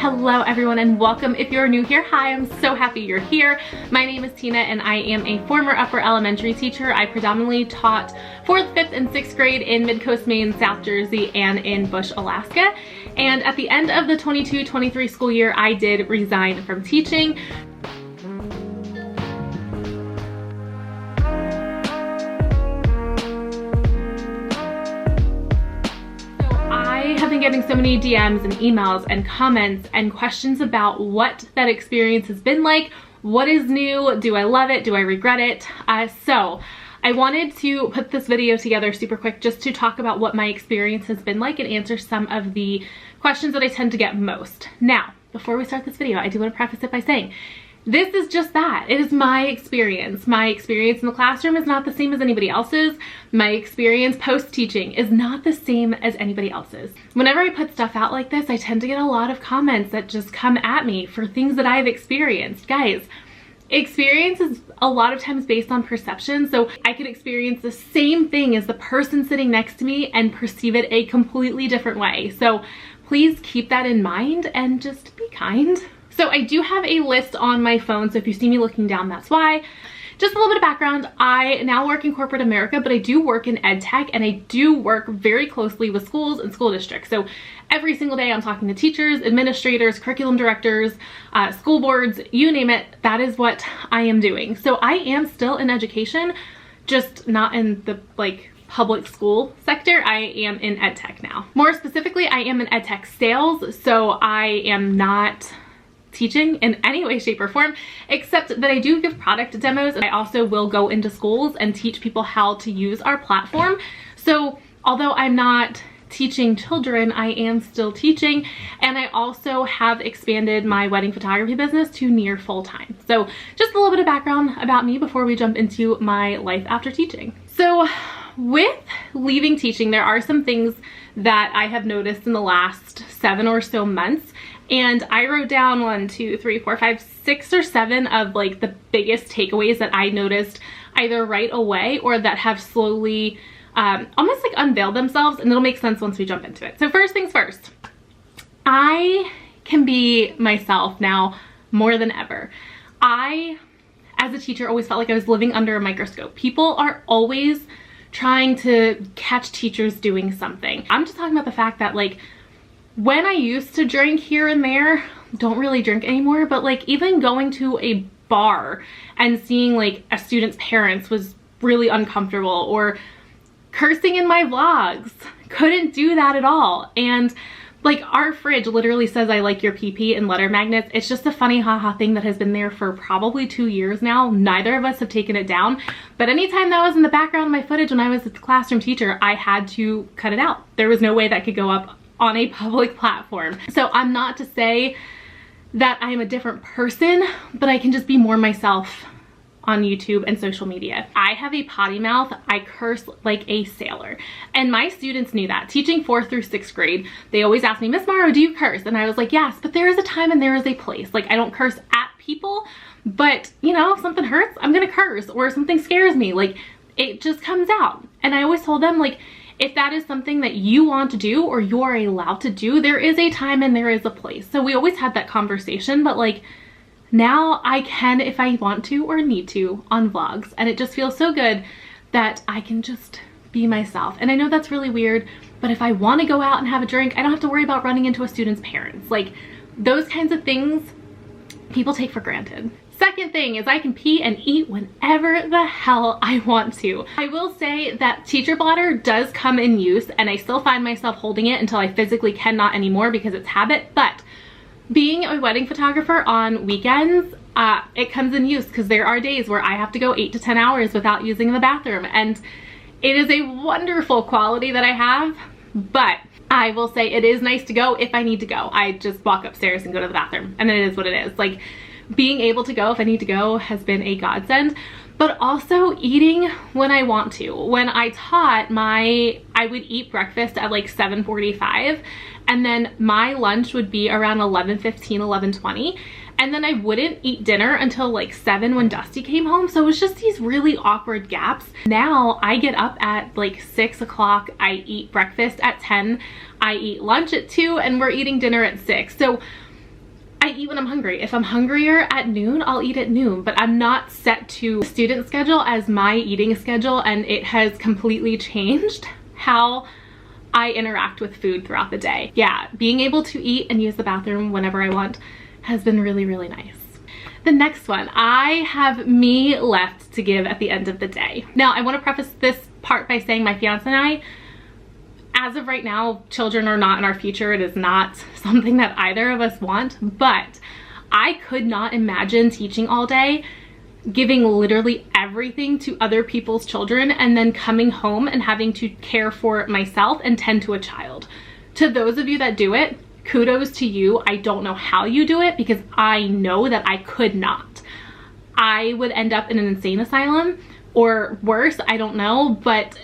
Hello everyone and welcome. If you're new here, hi, I'm so happy you're here. My name is Tina and I am a former upper elementary teacher. I predominantly taught 4th, 5th, and 6th grade in Midcoast, Maine, South Jersey, and in Bush, Alaska. And at the end of the 22-23 school year, I did resign from teaching. I've been getting so many DMs and emails and comments and questions about what that experience has been like. What is new? Do I love it? Do I regret it? So I wanted to put this video together super quick just to talk about what my experience has been like and answer some of the questions that I tend to get most. Now, before we start this video, I do want to preface it by saying, this is just that. It is my experience. My experience in the classroom is not the same as anybody else's. My experience post-teaching is not the same as anybody else's. Whenever I put stuff out like this, I tend to get a lot of comments that just come at me for things that I've experienced. Guys, experience is a lot of times based on perception. So I could experience the same thing as the person sitting next to me and perceive it a completely different way. So please keep that in mind and just be kind. So I do have a list on my phone, so if you see me looking down, that's why. Just a little bit of background, I now work in corporate America, but I do work in ed tech and I do work very closely with schools and school districts. So every single day I'm talking to teachers, administrators, curriculum directors, school boards, you name it, that is what I am doing. So I am still in education, just not in the public school sector. I am in ed tech now. More specifically, I am in ed tech sales, so I am not teaching in any way, shape, or form, except that I do give product demos. I also will go into schools and teach people how to use our platform. So although I'm not teaching children, I am still teaching, and I also have expanded my wedding photography business to near full-time. So just a little bit of background about me before we jump into my life after teaching. So with leaving teaching, there are some things that I have noticed in the last 7 or so months. And I wrote down 1, 2, 3, 4, 5, 6 or 7 of the biggest takeaways that I noticed either right away or that have slowly almost unveiled themselves, and it'll make sense once we jump into it. So first things first, I can be myself now more than ever. I, as a teacher, always felt like I was living under a microscope. People are always trying to catch teachers doing something. I'm just talking about the fact that when I used to drink here and there, don't really drink anymore, but even going to a bar and seeing a student's parents was really uncomfortable, or cursing in my vlogs, couldn't do that at all. And our fridge literally says I like your PP in letter magnets. It's just a funny haha thing that has been there for probably 2 years now. Neither of us have taken it down, but anytime that was in the background of my footage when I was a classroom teacher, I had to cut it out. There was no way that could go up on a public platform. So I'm not to say that I am a different person, but I can just be more myself on YouTube and social media. I have a potty mouth. I curse like a sailor. And my students knew that. Teaching 4th through 6th grade, they always ask me, Miss Morrow, do you curse? And I was like, yes, but there is a time and there is a place. I don't curse at people, but if something hurts, I'm gonna curse, or something scares me, it just comes out. And I always told them, if that is something that you want to do or you are allowed to do, there is a time and there is a place. So we always had that conversation, but now I can if I want to or need to on vlogs. And it just feels so good that I can just be myself. And I know that's really weird, but if I want to go out and have a drink, I don't have to worry about running into a student's parents. Those kinds of things people take for granted. Second thing is I can pee and eat whenever the hell I want to. I will say that teacher bladder does come in use, and I still find myself holding it until I physically cannot anymore because it's habit, but being a wedding photographer on weekends, it comes in use because there are days where I have to go 8 to 10 hours without using the bathroom, and it is a wonderful quality that I have, but I will say it is nice to go if I need to go. I just walk upstairs and go to the bathroom, and it is what it is. Being able to go if I need to go has been a godsend, but also eating when I want to. When I taught, I would eat breakfast at 7:45, and then my lunch would be around 11:15, 11:20, and then I wouldn't eat dinner until 7 when Dusty came home. So it was just these really awkward gaps. Now I get up at 6 o'clock, I eat breakfast at 10, I eat lunch at 2, and we're eating dinner at 6. So eat when I'm hungry. If I'm hungrier at noon, I'll eat at noon, but I'm not set to student schedule as my eating schedule, and it has completely changed how I interact with food throughout the day. Yeah, being able to eat and use the bathroom whenever I want has been really, really nice. The next one, I have me left to give at the end of the day. Now, I want to preface this part by saying my fiance and I, as of right now, children are not in our future. It is not something that either of us want, but I could not imagine teaching all day, giving literally everything to other people's children, and then coming home and having to care for myself and tend to a child. To those of you that do it, kudos to you. I don't know how you do it because I know that I could not. I would end up in an insane asylum or worse, I don't know, but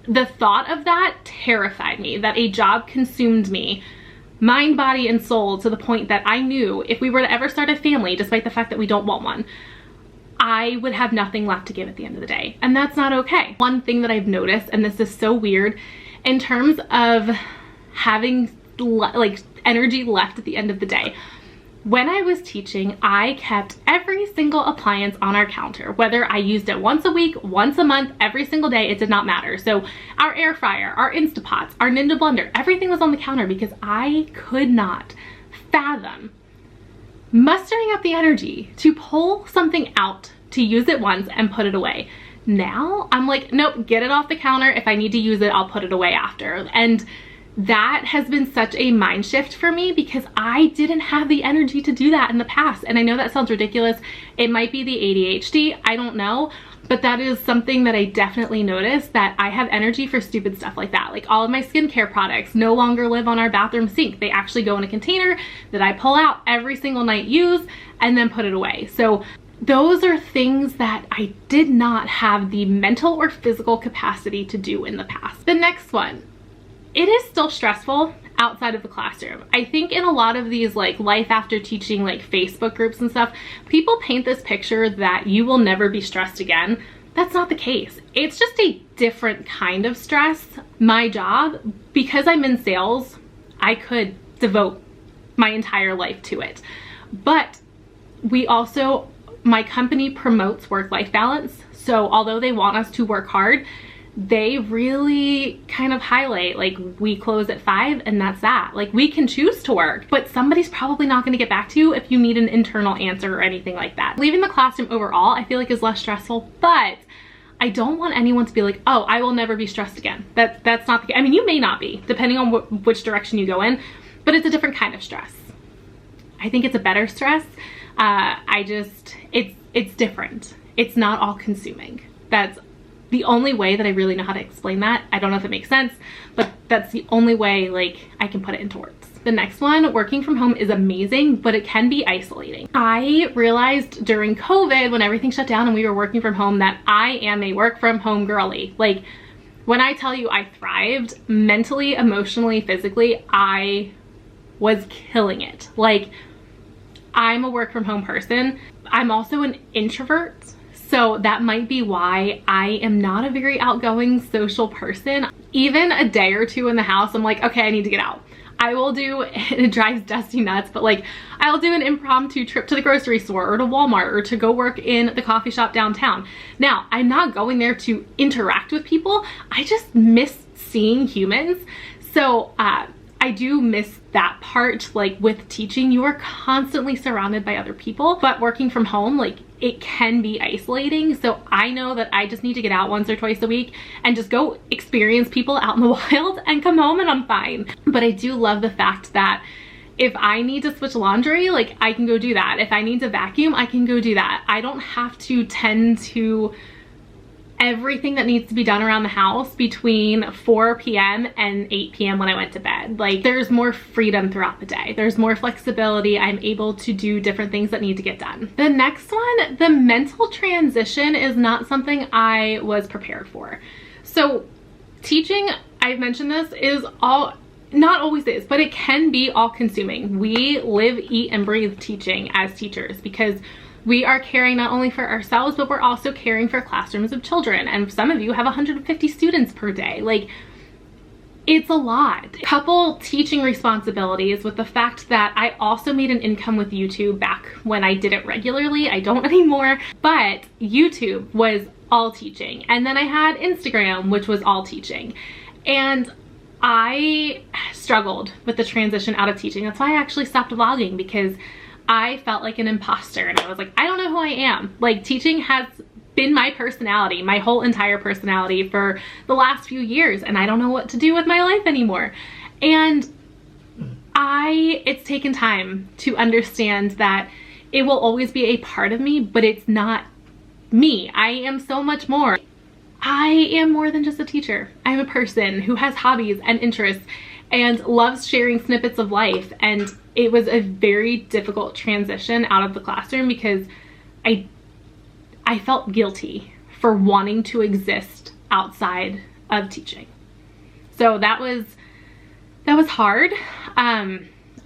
the thought of that terrified me, that a job consumed me, mind, body, and soul, to the point that I knew if we were to ever start a family, despite the fact that we don't want one, I would have nothing left to give at the end of the day. And that's not okay. One thing that I've noticed, and this is so weird, in terms of having like energy left at the end of the day, when I was teaching, I kept every single appliance on our counter, whether I used it once a week, once a month, every single day, it did not matter. So our air fryer, our Instapots, our Ninja blender, everything was on the counter because I could not fathom mustering up the energy to pull something out, to use it once and put it away. Now I'm like, nope, get it off the counter. If I need to use it, I'll put it away after. And that has been such a mind shift for me because I didn't have the energy to do that in the past. And I know that sounds ridiculous. It might be the ADHD, I don't know, but that is something that I definitely noticed, that I have energy for stupid stuff like that. Like all of my skincare products no longer live on our bathroom sink. They actually go in a container that I pull out every single night, use, and then put it away. So those are things that I did not have the mental or physical capacity to do in the past. The next one, it is still stressful outside of the classroom. I think in a lot of these like life after teaching like Facebook groups and stuff, people paint this picture that you will never be stressed again. That's not the case. It's just a different kind of stress. My job, because I'm in sales, I could devote my entire life to it. But we also, my company promotes work-life balance. So although they want us to work hard, they really kind of highlight, like, we close at 5 and that's that. Like, we can choose to work, but somebody's probably not going to get back to you if you need an internal answer or anything like that. Leaving the classroom overall, I feel like is less stressful, but I don't want anyone to be like, oh, I will never be stressed again. That's not the case. I mean, you may not be, depending on which direction you go in, but it's a different kind of stress. I think it's a better stress. It's different. It's not all consuming. That's the only way that I really know how to explain that. I don't know if it makes sense, but that's the only way like I can put it into words. The next one, working from home is amazing, but it can be isolating. I realized during COVID, when everything shut down and we were working from home, that I am a work from home girly. Like, when I tell you I thrived mentally, emotionally, physically, I was killing it. Like, I'm a work from home person. I'm also an introvert. So that might be why I am not a very outgoing social person. Even a day or two in the house, I'm like, okay, I need to get out. I will do, it drives Dusty nuts, but like, I'll do an impromptu trip to the grocery store or to Walmart or to go work in the coffee shop downtown. Now, I'm not going there to interact with people. I just miss seeing humans. So I do miss that part. Like, with teaching, you are constantly surrounded by other people, but working from home, like, it can be isolating. So I know that I just need to get out once or twice a week and just go experience people out in the wild and come home and I'm fine. But I do love the fact that if I need to switch laundry, like, I can go do that. If I need to vacuum, I can go do that. I don't have to tend to everything that needs to be done around the house between 4 p.m. and 8 p.m. when I went to bed. Like, there's more freedom throughout the day. There's more flexibility. I'm able to do different things that need to get done. The next one, the mental transition, is not something I was prepared for. So teaching, I've mentioned this, is all, not always is, but it can be all consuming. We live, eat, and breathe teaching as teachers because we are caring not only for ourselves, but we're also caring for classrooms of children. And some of you have 150 students per day. Like, it's a lot. Couple teaching responsibilities with the fact that I also made an income with YouTube back when I did it regularly. I don't anymore, but YouTube was all teaching. And then I had Instagram, which was all teaching. And I struggled with the transition out of teaching. That's why I actually stopped vlogging, because I felt like an imposter and I was like, I don't know who I am. Like, teaching has been my personality, my whole entire personality for the last few years, and I don't know what to do with my life anymore. And it's taken time to understand that it will always be a part of me, but it's not me. I am so much more. I am more than just a teacher. I'm a person who has hobbies and interests and loves sharing snippets of life. And it was a very difficult transition out of the classroom because I felt guilty for wanting to exist outside of teaching. So that was hard.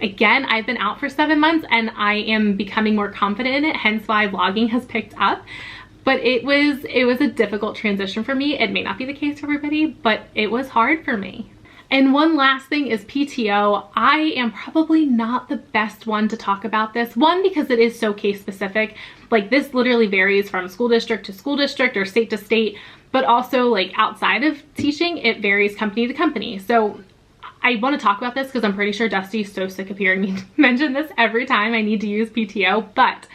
Again, I've been out for 7 months and I am becoming more confident in it, hence why vlogging has picked up. But it was a difficult transition for me. It may not be the case for everybody, but it was hard for me. And one last thing is PTO. I am probably not the best one to talk about this. One, because it is so case specific. Like, this literally varies from school district to school district or state to state, but also like outside of teaching, it varies company to company. So I want to talk about this because I'm pretty sure Dusty's so sick of hearing me mention this every time I need to use PTO, but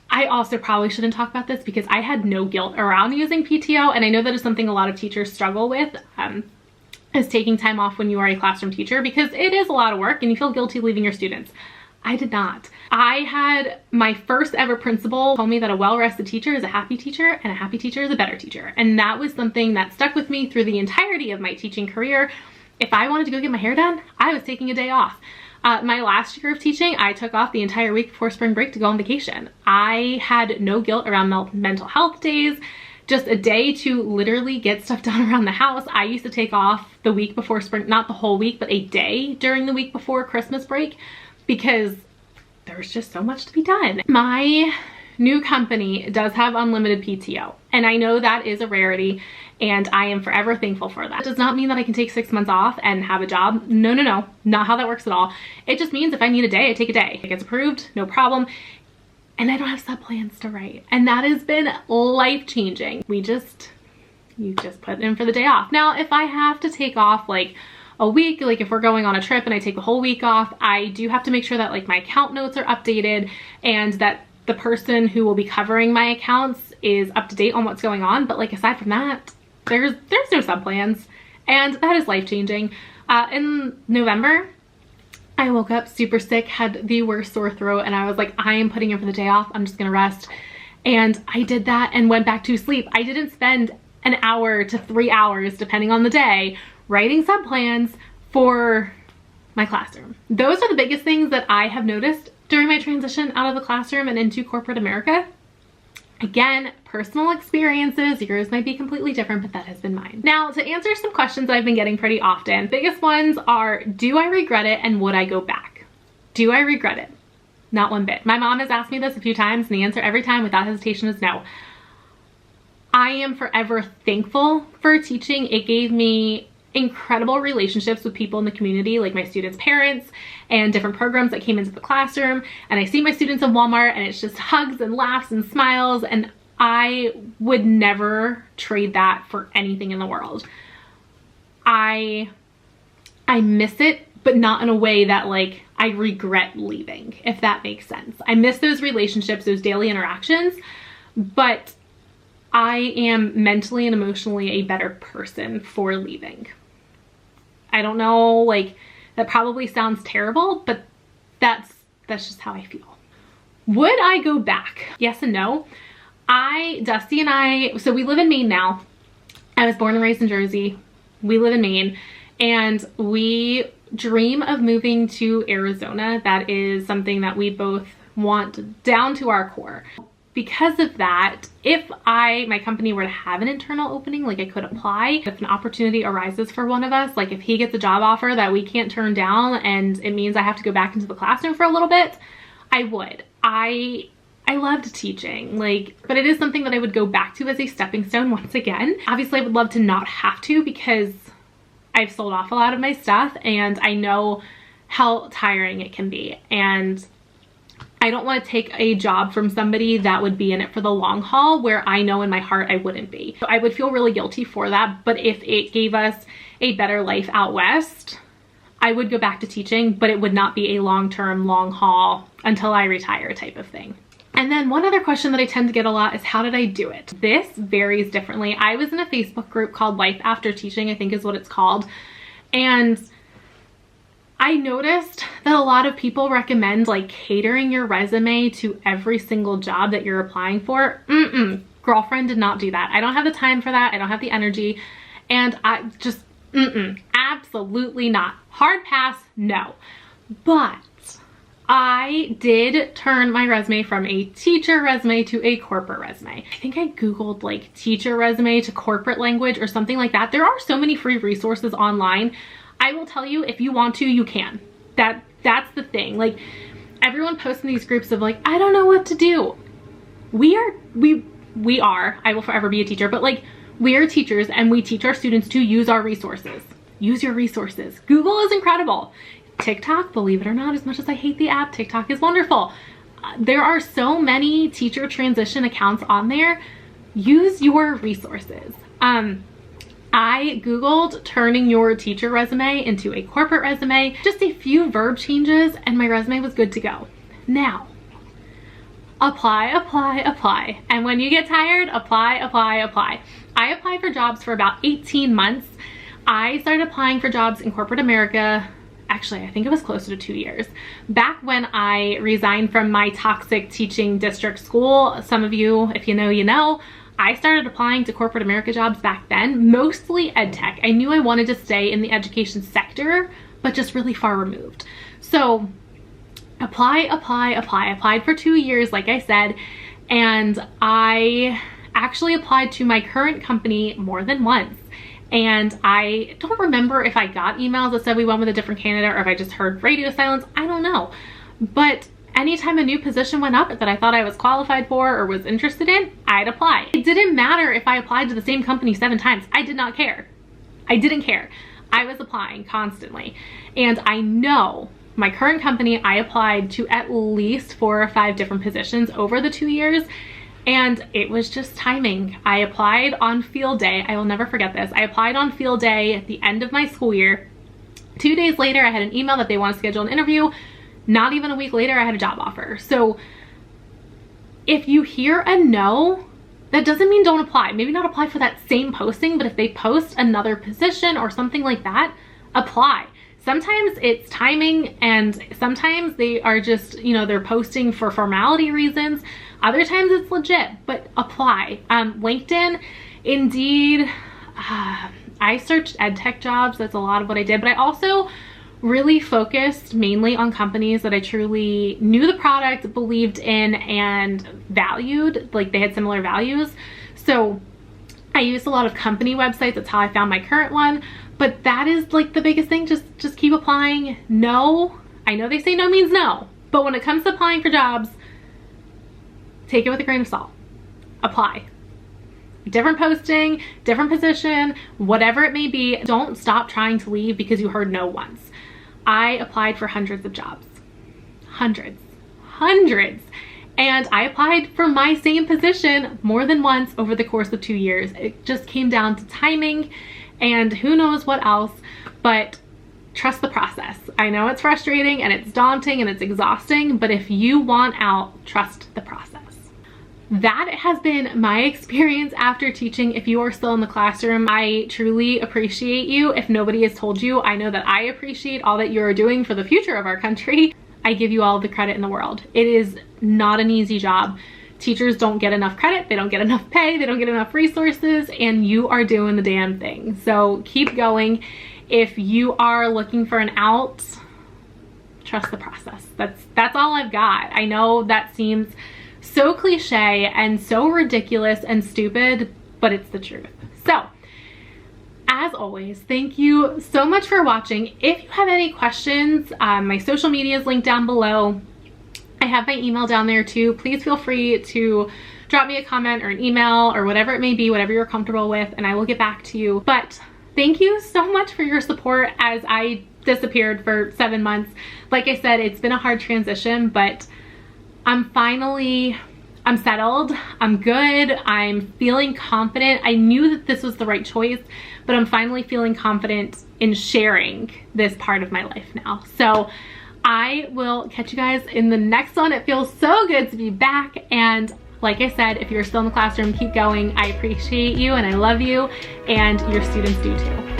I also probably shouldn't talk about this because I had no guilt around using PTO, and I know that is something a lot of teachers struggle with, is taking time off when you are a classroom teacher, because it is a lot of work and you feel guilty leaving your students. I did not. I had my first ever principal tell me that a well-rested teacher is a happy teacher and a happy teacher is a better teacher. And that was something that stuck with me through the entirety of my teaching career. If I wanted to go get my hair done, I was taking a day off. My last year of teaching, I took off the entire week before spring break to go on vacation. I had no guilt around mental health days, just a day to literally get stuff done around the house. I used to take off the week before spring, not the whole week, but a day during the week before Christmas break, because there's just so much to be done. My new company does have unlimited PTO, and I know that is a rarity, and I am forever thankful for that. It does not mean that I can take 6 months off and have a job. No, no, no, not how that works at all. It just means if I need a day, I take a day. It gets approved, no problem. And I don't have sub plans to write. And that has been life-changing. You just put in for the day off. Now, if I have to take off like a week, like if we're going on a trip and I take the whole week off, I do have to make sure that like my account notes are updated and that the person who will be covering my accounts is up to date on what's going on. But like, aside from that, there's no sub plans, and that is life-changing. In November, I woke up super sick, had the worst sore throat, and I was like, I am putting in for the day off. I'm just gonna rest. And I did that and went back to sleep. I didn't spend an hour to 3 hours, depending on the day, writing sub plans for my classroom. Those are the biggest things that I have noticed during my transition out of the classroom and into corporate America. Again, personal experiences, yours might be completely different, but that has been mine. Now, to answer some questions I've been getting pretty often, biggest ones are, do I regret it and would I go back? Do I regret it? Not one bit. My mom has asked me this a few times and the answer every time without hesitation is no. I am forever thankful for teaching. It gave me incredible relationships with people in the community, like my students' parents and different programs that came into the classroom. And I see my students in Walmart and it's just hugs and laughs and smiles, and I would never trade that for anything in the world. I miss it, but not in a way that like I regret leaving, if that makes sense. I miss those relationships, those daily interactions, but I am mentally and emotionally a better person for leaving. I don't know, like, that probably sounds terrible, but that's just how I feel. Would I go back? Yes and no. Dusty and I, so we live in Maine now. I was born and raised in Jersey. We live in Maine, and we dream of moving to Arizona. That is something that we both want down to our core. Because of that, if my company were to have an internal opening, like I could apply, if an opportunity arises for one of us, like if he gets a job offer that we can't turn down and it means I have to go back into the classroom for a little bit, I would. I loved teaching, but it is something that I would go back to as a stepping stone once again. Obviously, I would love to not have to, because I've sold off a lot of my stuff, and I know how tiring it can be. And I don't want to take a job from somebody that would be in it for the long haul, where I know in my heart I wouldn't be. So I would feel really guilty for that. But if it gave us a better life out west, I would go back to teaching, but it would not be a long-term, long haul until I retire type of thing. And then one other question that I tend to get a lot is, how did I do it? This varies differently. I was in a Facebook group called Life After Teaching, I think is what it's called. And I noticed that a lot of people recommend like catering your resume to every single job that you're applying for. Girlfriend, did not do that. I don't have the time for that. I don't have the energy. And I just, absolutely not. Hard pass, no. But I did turn my resume from a teacher resume to a corporate resume. I think I Googled like teacher resume to corporate language or something like that. There are so many free resources online. I will tell you, if you want to, you can. That's the thing. Like, everyone posts in these groups of like, I don't know what to do. We are, I will forever be a teacher, but like, we are teachers and we teach our students to use our resources. Use your resources. Google is incredible. TikTok, believe it or not, as much as I hate the app, TikTok is wonderful. There are so many teacher transition accounts on there. Use your resources. I Googled turning your teacher resume into a corporate resume, just a few verb changes, and my resume was good to go. Now, apply, apply, apply. And when you get tired, apply, apply, apply. I applied for jobs for about 18 months. I started applying for jobs in corporate America. Actually, I think it was closer to 2 years. Back when I resigned from my toxic teaching district school, some of you, if you know, you know, I started applying to corporate America jobs back then, mostly ed tech. I knew I wanted to stay in the education sector, but just really far removed. So apply, apply, apply. Applied for 2 years, like I said, and I actually applied to my current company more than once. And I don't remember if I got emails that said we went with a different candidate or if I just heard radio silence. I don't know. But anytime a new position went up that I thought I was qualified for or was interested in, I'd apply. It didn't matter if I applied to the same company 7 times. I did not care. I didn't care. I was applying constantly. And I know my current company, I applied to at least 4 or 5 different positions over the 2 years. And it was just timing. I applied on field day. I will never forget this. I applied on field day at the end of my school year. 2 days later, I had an email that they want to schedule an interview. Not even a week later, I had a job offer. So if you hear a no, that doesn't mean don't apply. Maybe not apply for that same posting, but if they post another position or something like that, apply. Sometimes it's timing, and sometimes they are just, you know, they're posting for formality reasons. Other times it's legit, but apply. LinkedIn, Indeed, I searched ed tech jobs. That's a lot of what I did, but I also really focused mainly on companies that I truly knew the product, believed in, and valued, like they had similar values. So I used a lot of company websites. That's how I found my current one. But that is like the biggest thing. Just keep applying. No, I know they say no means no, but when it comes to applying for jobs, take it with a grain of salt. Apply. Different posting, different position, whatever it may be. Don't stop trying to leave because you heard no once. I applied for hundreds of jobs. Hundreds. And I applied for my same position more than once over the course of 2 years. It just came down to timing and who knows what else, but trust the process. I know it's frustrating and it's daunting and it's exhausting, but if you want out, trust the process. That has been my experience after teaching. If you are still in the classroom, I truly appreciate you. If nobody has told you, I know that I appreciate all that you're doing for the future of our country. I give you all the credit in the world. It is not an easy job. Teachers don't get enough credit, they don't get enough pay, they don't get enough resources, and you are doing the damn thing. So keep going. If you are looking for an out, trust the process. That's all I've got. I know that seems so cliche and so ridiculous and stupid, but it's the truth. So as always, thank you so much for watching. If you have any questions, my social media is linked down below. I have my email down there too. Please feel free to drop me a comment or an email or whatever it may be, whatever you're comfortable with, and I will get back to you. But thank you so much for your support as I disappeared for 7 months. Like I said, it's been a hard transition, but I'm settled, I'm good, I'm feeling confident. I knew that this was the right choice, but I'm finally feeling confident in sharing this part of my life now. So I will catch you guys in the next one. It feels so good to be back, and like I said, if you're still in the classroom, keep going. I appreciate you and I love you, and your students do too.